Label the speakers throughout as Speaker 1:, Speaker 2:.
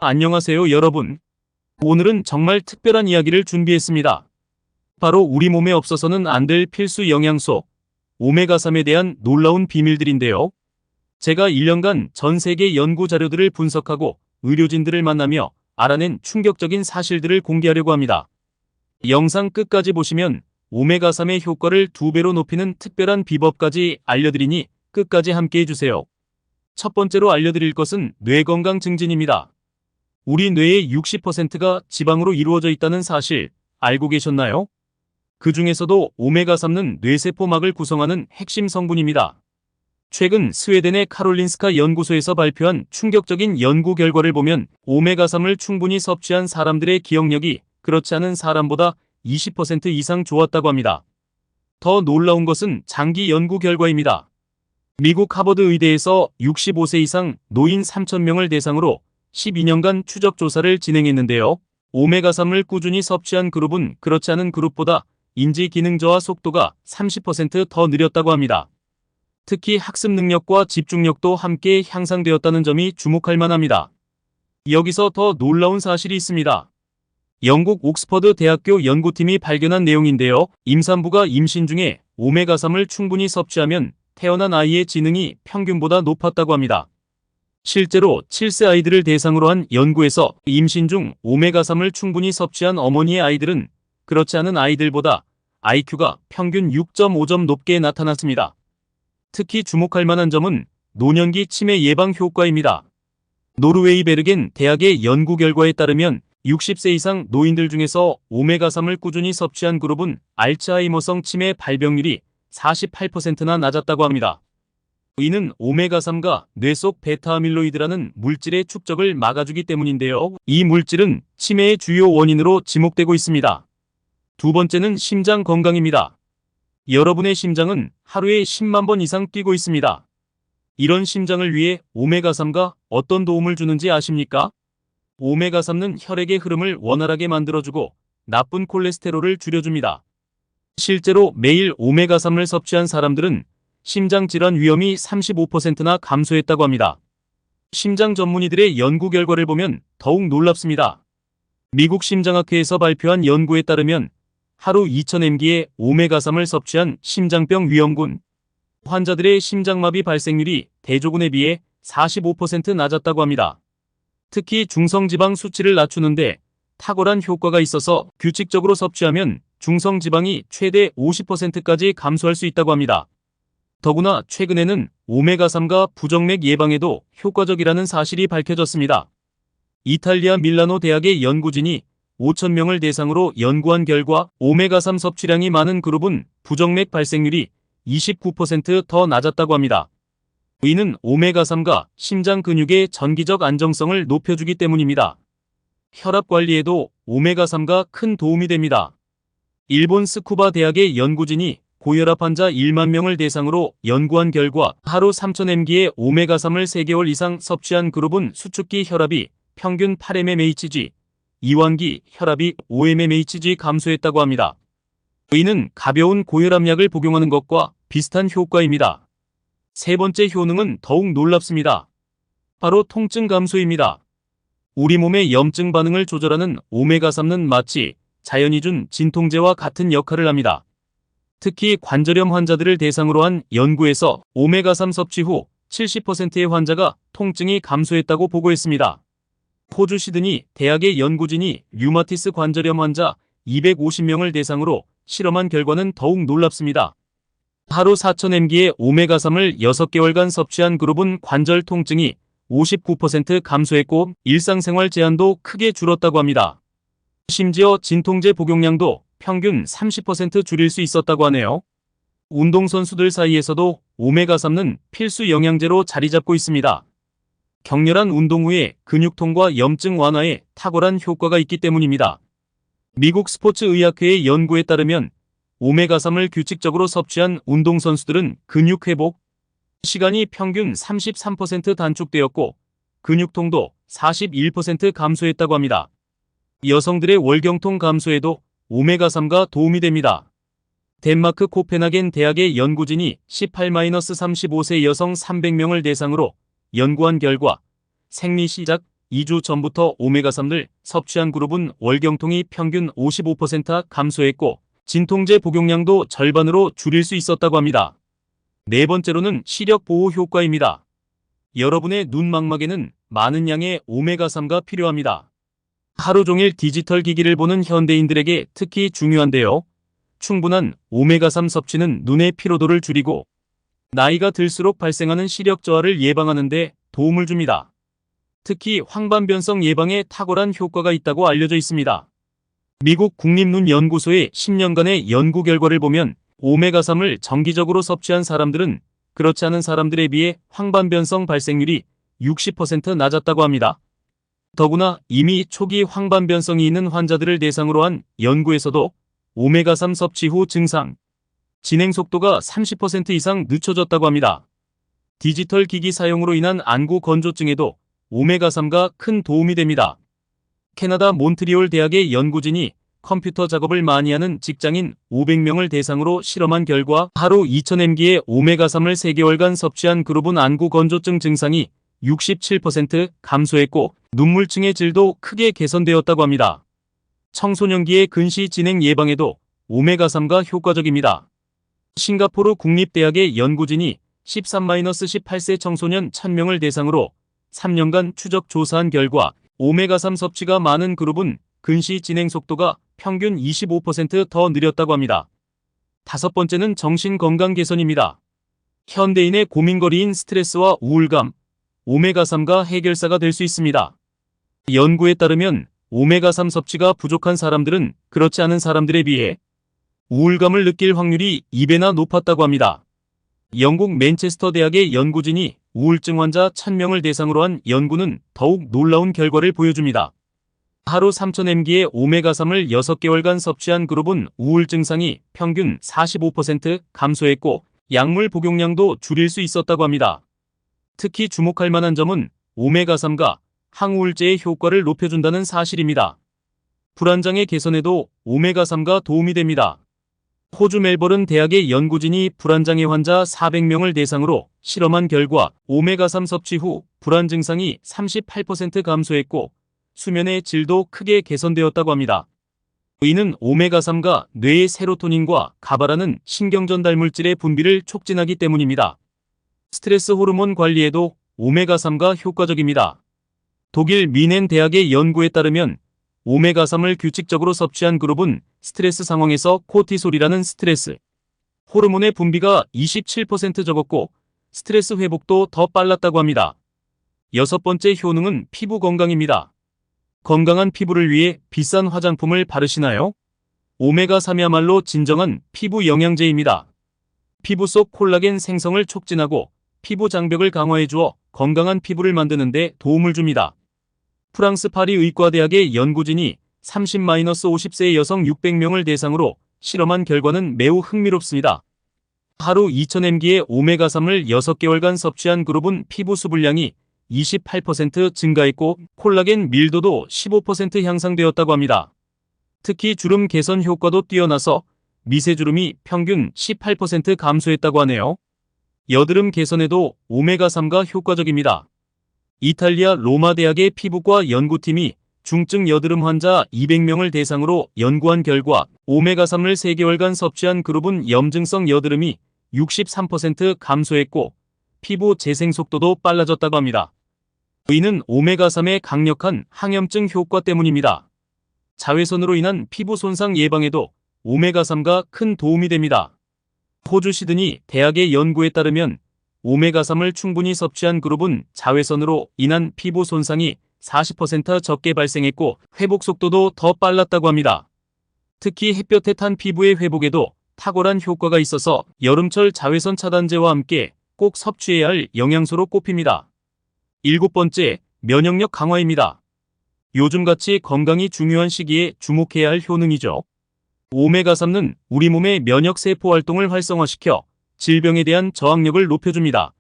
Speaker 1: 안녕하세요, 여러분. 오늘은 정말 특별한 이야기를 준비했습니다. 바로 우리 몸에 없어서는 안 될 필수 영양소, 오메가3에 대한 놀라운 비밀들인데요. 제가 1년간 전 세계 연구 자료들을 분석하고 의료진들을 만나며 알아낸 충격적인 사실들을 공개하려고 합니다. 영상 끝까지 보시면 오메가3의 효과를 2배로 높이는 특별한 비법까지 알려드리니 끝까지 함께 해주세요. 첫 번째로 알려드릴 것은 뇌건강 증진입니다. 우리 뇌의 60%가 지방으로 이루어져 있다는 사실 알고 계셨나요? 그 중에서도 오메가3는 뇌세포막을 구성하는 핵심 성분입니다. 최근 스웨덴의 카롤린스카 연구소에서 발표한 충격적인 연구 결과를 보면 오메가3을 충분히 섭취한 사람들의 기억력이 그렇지 않은 사람보다 20% 이상 좋았다고 합니다. 더 놀라운 것은 장기 연구 결과입니다. 미국 하버드 의대에서 65세 이상 노인 3,000명을 대상으로 12년간 추적 조사를 진행했는데요. 오메가3을 꾸준히 섭취한 그룹은 그렇지 않은 그룹보다 인지 기능 저하 속도가 30% 더 느렸다고 합니다. 특히 학습 능력과 집중력도 함께 향상되었다는 점이 주목할 만합니다. 여기서 더 놀라운 사실이 있습니다. 영국 옥스퍼드 대학교 연구팀이 발견한 내용인데요. 임산부가 임신 중에 오메가3을 충분히 섭취하면 태어난 아이의 지능이 평균보다 높았다고 합니다. 실제로 7세 아이들을 대상으로 한 연구에서 임신 중 오메가3을 충분히 섭취한 어머니의 아이들은 그렇지 않은 아이들보다 IQ가 평균 6.5점 높게 나타났습니다. 특히 주목할 만한 점은 노년기 치매 예방 효과입니다. 노르웨이 베르겐 대학의 연구 결과에 따르면 60세 이상 노인들 중에서 오메가3을 꾸준히 섭취한 그룹은 알츠하이머성 치매 발병률이 48%나 낮았다고 합니다. 이는 오메가3가 뇌 속 베타아밀로이드라는 물질의 축적을 막아주기 때문인데요. 이 물질은 치매의 주요 원인으로 지목되고 있습니다. 두 번째는 심장 건강입니다. 여러분의 심장은 하루에 10만 번 이상 뛰고 있습니다. 이런 심장을 위해 오메가3가 어떤 도움을 주는지 아십니까? 오메가3는 혈액의 흐름을 원활하게 만들어주고 나쁜 콜레스테롤을 줄여줍니다. 실제로 매일 오메가3을 섭취한 사람들은 심장질환 위험이 35%나 감소했다고 합니다. 심장 전문의들의 연구 결과를 보면 더욱 놀랍습니다. 미국 심장학회에서 발표한 연구에 따르면 하루 2000mg의 오메가3을 섭취한 심장병 위험군 환자들의 심장마비 발생률이 대조군에 비해 45% 낮았다고 합니다. 특히 중성지방 수치를 낮추는데 탁월한 효과가 있어서 규칙적으로 섭취하면 중성지방이 최대 50%까지 감소할 수 있다고 합니다. 더구나 최근에는 오메가3가 부정맥 예방에도 효과적이라는 사실이 밝혀졌습니다. 이탈리아 밀라노 대학의 연구진이 5,000명을 대상으로 연구한 결과 오메가3 섭취량이 많은 그룹은 부정맥 발생률이 29% 더 낮았다고 합니다. 이는 오메가3가 심장 근육의 전기적 안정성을 높여주기 때문입니다. 혈압 관리에도 오메가3가 큰 도움이 됩니다. 일본 스쿠바 대학의 연구진이 고혈압 환자 1만 명을 대상으로 연구한 결과 하루 3,000mg의 오메가3을 3개월 이상 섭취한 그룹은 수축기 혈압이 평균 8mmHg, 이완기 혈압이 5mmHg 감소했다고 합니다. 이는 가벼운 고혈압약을 복용하는 것과 비슷한 효과입니다. 세 번째 효능은 더욱 놀랍습니다. 바로 통증 감소입니다. 우리 몸의 염증 반응을 조절하는 오메가3는 마치 자연이 준 진통제와 같은 역할을 합니다. 특히 관절염 환자들을 대상으로 한 연구에서 오메가3 섭취 후 70%의 환자가 통증이 감소했다고 보고했습니다. 호주 시드니 대학의 연구진이 류마티스 관절염 환자 250명을 대상으로 실험한 결과는 더욱 놀랍습니다. 하루 4,000mg의 오메가3을 6개월간 섭취한 그룹은 관절 통증이 59% 감소했고 일상생활 제한도 크게 줄었다고 합니다. 심지어 진통제 복용량도 평균 30% 줄일 수 있었다고 하네요. 운동선수들 사이에서도 오메가3는 필수 영양제로 자리 잡고 있습니다. 격렬한 운동 후에 근육통과 염증 완화에 탁월한 효과가 있기 때문입니다. 미국 스포츠의학회의 연구에 따르면 오메가3을 규칙적으로 섭취한 운동선수들은 근육 회복 시간이 평균 33% 단축되었고 근육통도 41% 감소했다고 합니다. 여성들의 월경통 감소에도 오메가3가 도움이 됩니다. 덴마크 코펜하겐 대학의 연구진이 18-35세 여성 300명을 대상으로 연구한 결과 생리 시작 2주 전부터 오메가3를 섭취한 그룹은 월경통이 평균 55% 감소했고 진통제 복용량도 절반으로 줄일 수 있었다고 합니다. 네 번째로는 시력 보호 효과입니다. 여러분의 눈 망막에는 많은 양의 오메가3가 필요합니다. 하루 종일 디지털 기기를 보는 현대인들에게 특히 중요한데요. 충분한 오메가3 섭취는 눈의 피로도를 줄이고 나이가 들수록 발생하는 시력 저하를 예방하는 데 도움을 줍니다. 특히 황반변성 예방에 탁월한 효과가 있다고 알려져 있습니다. 미국 국립눈연구소의 10년간의 연구 결과를 보면 오메가3을 정기적으로 섭취한 사람들은 그렇지 않은 사람들에 비해 황반변성 발생률이 60% 낮았다고 합니다. 더구나 이미 초기 황반변성이 있는 환자들을 대상으로 한 연구에서도 오메가3 섭취 후 증상, 진행 속도가 30% 이상 늦춰졌다고 합니다. 디지털 기기 사용으로 인한 안구 건조증에도 오메가3가 큰 도움이 됩니다. 캐나다 몬트리올 대학의 연구진이 컴퓨터 작업을 많이 하는 직장인 500명을 대상으로 실험한 결과 하루 2000mg의 오메가3을 3개월간 섭취한 그룹은 안구 건조증 증상이 67% 감소했고 눈물층의 질도 크게 개선되었다고 합니다. 청소년기의 근시 진행 예방에도 오메가3가 효과적입니다. 싱가포르 국립대학의 연구진이 13-18세 청소년 1000명을 대상으로 3년간 추적 조사한 결과 오메가3 섭취가 많은 그룹은 근시 진행 속도가 평균 25% 더 느렸다고 합니다. 다섯 번째는 정신건강 개선입니다. 현대인의 고민거리인 스트레스와 우울감, 오메가3가 해결사가 될 수 있습니다. 연구에 따르면 오메가3 섭취가 부족한 사람들은 그렇지 않은 사람들에 비해 우울감을 느낄 확률이 2배나 높았다고 합니다. 영국 맨체스터 대학의 연구진이 우울증 환자 1000명을 대상으로 한 연구는 더욱 놀라운 결과를 보여줍니다. 하루 3000mg의 오메가3을 6개월간 섭취한 그룹은 우울 증상이 평균 45% 감소했고 약물 복용량도 줄일 수 있었다고 합니다. 특히 주목할 만한 점은 오메가3가 항우울제의 효과를 높여준다는 사실입니다. 불안장애 개선에도 오메가3가 도움이 됩니다. 호주 멜버른 대학의 연구진이 불안장애 환자 400명을 대상으로 실험한 결과 오메가3 섭취 후 불안 증상이 38% 감소했고 수면의 질도 크게 개선되었다고 합니다. 이는 오메가3가 뇌의 세로토닌과 가바라는 신경전달 물질의 분비를 촉진하기 때문입니다. 스트레스 호르몬 관리에도 오메가3가 효과적입니다. 독일 미넨 대학의 연구에 따르면 오메가3을 규칙적으로 섭취한 그룹은 스트레스 상황에서 코티솔이라는 스트레스 호르몬의 분비가 27% 적었고 스트레스 회복도 더 빨랐다고 합니다. 여섯 번째 효능은 피부 건강입니다. 건강한 피부를 위해 비싼 화장품을 바르시나요? 오메가3이야말로 진정한 피부 영양제입니다. 피부 속 콜라겐 생성을 촉진하고 피부 장벽을 강화해 주어 건강한 피부를 만드는 데 도움을 줍니다. 프랑스 파리 의과대학의 연구진이 30-50세 여성 600명을 대상으로 실험한 결과는 매우 흥미롭습니다. 하루 2000mg의 오메가3을 6개월간 섭취한 그룹은 피부 수분량이 28% 증가했고 콜라겐 밀도도 15% 향상되었다고 합니다. 특히 주름 개선 효과도 뛰어나서 미세주름이 평균 18% 감소했다고 하네요. 여드름 개선에도 오메가3가 효과적입니다. 이탈리아 로마 대학의 피부과 연구팀이 중증 여드름 환자 200명을 대상으로 연구한 결과 오메가3을 3개월간 섭취한 그룹은 염증성 여드름이 63% 감소했고 피부 재생 속도도 빨라졌다고 합니다. 이는 오메가3의 강력한 항염증 효과 때문입니다. 자외선으로 인한 피부 손상 예방에도 오메가3가 큰 도움이 됩니다. 호주 시드니 대학의 연구에 따르면 오메가3을 충분히 섭취한 그룹은 자외선으로 인한 피부 손상이 40% 적게 발생했고 회복 속도도 더 빨랐다고 합니다. 특히 햇볕에 탄 피부의 회복에도 탁월한 효과가 있어서 여름철 자외선 차단제와 함께 꼭 섭취해야 할 영양소로 꼽힙니다. 일곱 번째, 면역력 강화입니다. 요즘같이 건강이 중요한 시기에 주목해야 할 효능이죠. 오메가3는 우리 몸의 면역세포 활동을 활성화시켜 질병에 대한 저항력을 높여줍니다.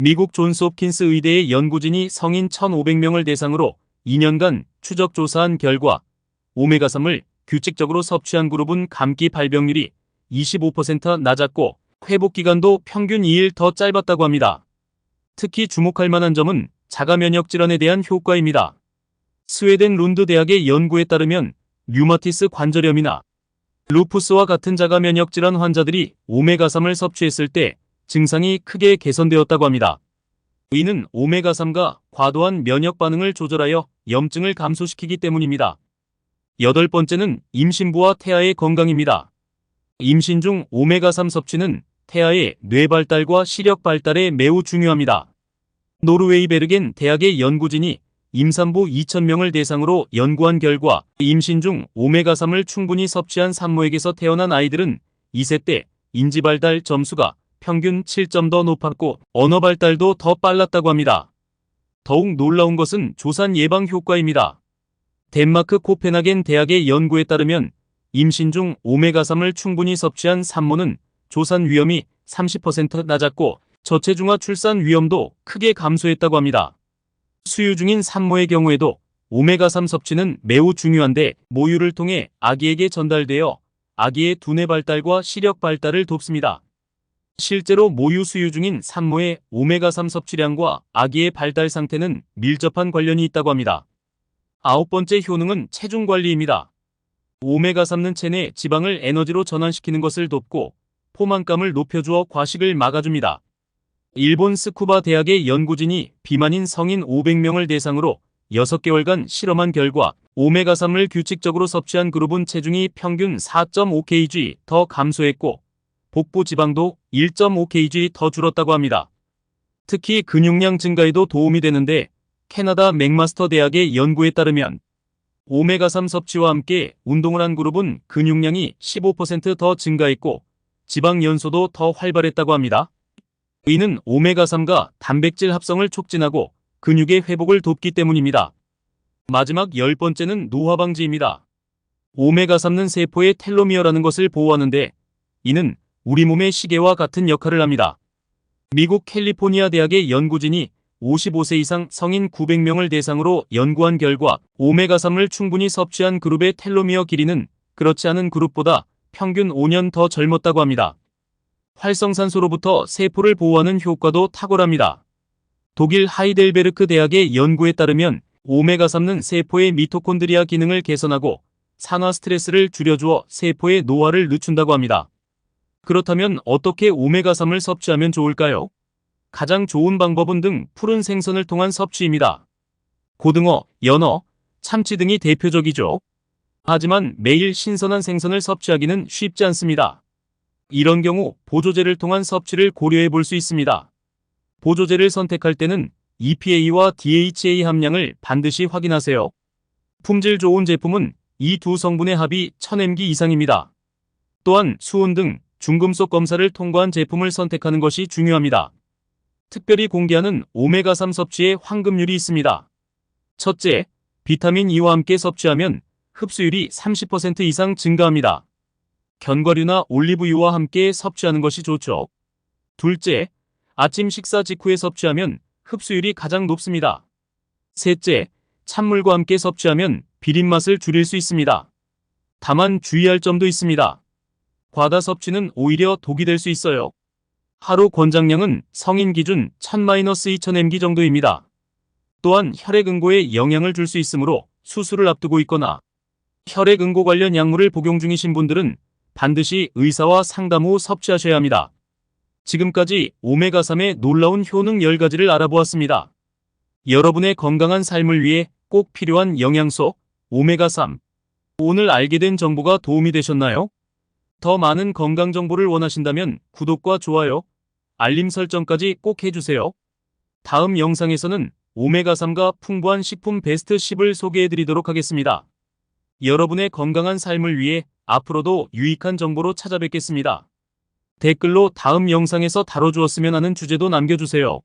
Speaker 1: 미국 존스 홉킨스 의대의 연구진이 성인 1,500명을 대상으로 2년간 추적 조사한 결과 오메가3을 규칙적으로 섭취한 그룹은 감기 발병률이 25% 낮았고 회복 기간도 평균 2일 더 짧았다고 합니다. 특히 주목할 만한 점은 자가 면역 질환에 대한 효과입니다. 스웨덴 룬드 대학의 연구에 따르면 류마티스 관절염이나 루푸스와 같은 자가 면역 질환 환자들이 오메가3을 섭취했을 때 증상이 크게 개선되었다고 합니다. 이는 오메가3가 과도한 면역 반응을 조절하여 염증을 감소시키기 때문입니다. 여덟 번째는 임신부와 태아의 건강입니다. 임신 중 오메가3 섭취는 태아의 뇌 발달과 시력 발달에 매우 중요합니다. 노르웨이 베르겐 대학의 연구진이 임산부 2,000명을 대상으로 연구한 결과 임신 중 오메가3을 충분히 섭취한 산모에게서 태어난 아이들은 2세 때 인지 발달 점수가 평균 7점 더 높았고 언어 발달도 더 빨랐다고 합니다. 더욱 놀라운 것은 조산 예방 효과입니다. 덴마크 코펜하겐 대학의 연구에 따르면 임신 중 오메가3을 충분히 섭취한 산모는 조산 위험이 30% 낮았고 저체중아 출산 위험도 크게 감소했다고 합니다. 수유 중인 산모의 경우에도 오메가3 섭취는 매우 중요한데 모유를 통해 아기에게 전달되어 아기의 두뇌 발달과 시력 발달을 돕습니다. 실제로 모유 수유 중인 산모의 오메가3 섭취량과 아기의 발달 상태는 밀접한 관련이 있다고 합니다. 아홉 번째 효능은 체중 관리입니다. 오메가3는 체내 지방을 에너지로 전환시키는 것을 돕고 포만감을 높여주어 과식을 막아줍니다. 일본 스쿠바 대학의 연구진이 비만인 성인 500명을 대상으로 6개월간 실험한 결과 오메가3을 규칙적으로 섭취한 그룹은 체중이 평균 4.5kg 더 감소했고 복부 지방도 1.5kg 더 줄었다고 합니다. 특히 근육량 증가에도 도움이 되는데 캐나다 맥마스터 대학의 연구에 따르면 오메가3 섭취와 함께 운동을 한 그룹은 근육량이 15% 더 증가했고 지방 연소도 더 활발했다고 합니다. 이는 오메가3가 단백질 합성을 촉진하고 근육의 회복을 돕기 때문입니다. 마지막 10번째는 노화 방지입니다. 오메가3는 세포의 텔로미어라는 것을 보호하는데 이는 우리 몸의 시계와 같은 역할을 합니다. 미국 캘리포니아 대학의 연구진이 55세 이상 성인 900명을 대상으로 연구한 결과 오메가3을 충분히 섭취한 그룹의 텔로미어 길이는 그렇지 않은 그룹보다 평균 5년 더 젊었다고 합니다. 활성산소로부터 세포를 보호하는 효과도 탁월합니다. 독일 하이델베르크 대학의 연구에 따르면 오메가3는 세포의 미토콘드리아 기능을 개선하고 산화 스트레스를 줄여주어 세포의 노화를 늦춘다고 합니다. 그렇다면 어떻게 오메가3을 섭취하면 좋을까요? 가장 좋은 방법은 등 푸른 생선을 통한 섭취입니다. 고등어, 연어, 참치 등이 대표적이죠. 하지만 매일 신선한 생선을 섭취하기는 쉽지 않습니다. 이런 경우 보조제를 통한 섭취를 고려해 볼 수 있습니다. 보조제를 선택할 때는 EPA와 DHA 함량을 반드시 확인하세요. 품질 좋은 제품은 이 두 성분의 합이 1000mg 이상입니다. 또한 수온 등 중금속 검사를 통과한 제품을 선택하는 것이 중요합니다. 특별히 공개하는 오메가3 섭취에 황금률이 있습니다. 첫째, 비타민 E와 함께 섭취하면 흡수율이 30% 이상 증가합니다. 견과류나 올리브유와 함께 섭취하는 것이 좋죠. 둘째, 아침 식사 직후에 섭취하면 흡수율이 가장 높습니다. 셋째, 찬물과 함께 섭취하면 비린맛을 줄일 수 있습니다. 다만 주의할 점도 있습니다. 과다 섭취는 오히려 독이 될 수 있어요. 하루 권장량은 성인 기준 1000-2000mg 정도입니다. 또한 혈액응고에 영향을 줄 수 있으므로 수술을 앞두고 있거나 혈액응고 관련 약물을 복용 중이신 분들은 반드시 의사와 상담 후 섭취하셔야 합니다. 지금까지 오메가3의 놀라운 효능 10가지를 알아보았습니다. 여러분의 건강한 삶을 위해 꼭 필요한 영양소 오메가3. 오늘 알게 된 정보가 도움이 되셨나요? 더 많은 건강 정보를 원하신다면 구독과 좋아요, 알림 설정까지 꼭 해주세요. 다음 영상에서는 오메가3가 풍부한 식품 베스트 10을 소개해드리도록 하겠습니다. 여러분의 건강한 삶을 위해 앞으로도 유익한 정보로 찾아뵙겠습니다. 댓글로 다음 영상에서 다뤄주었으면 하는 주제도 남겨주세요.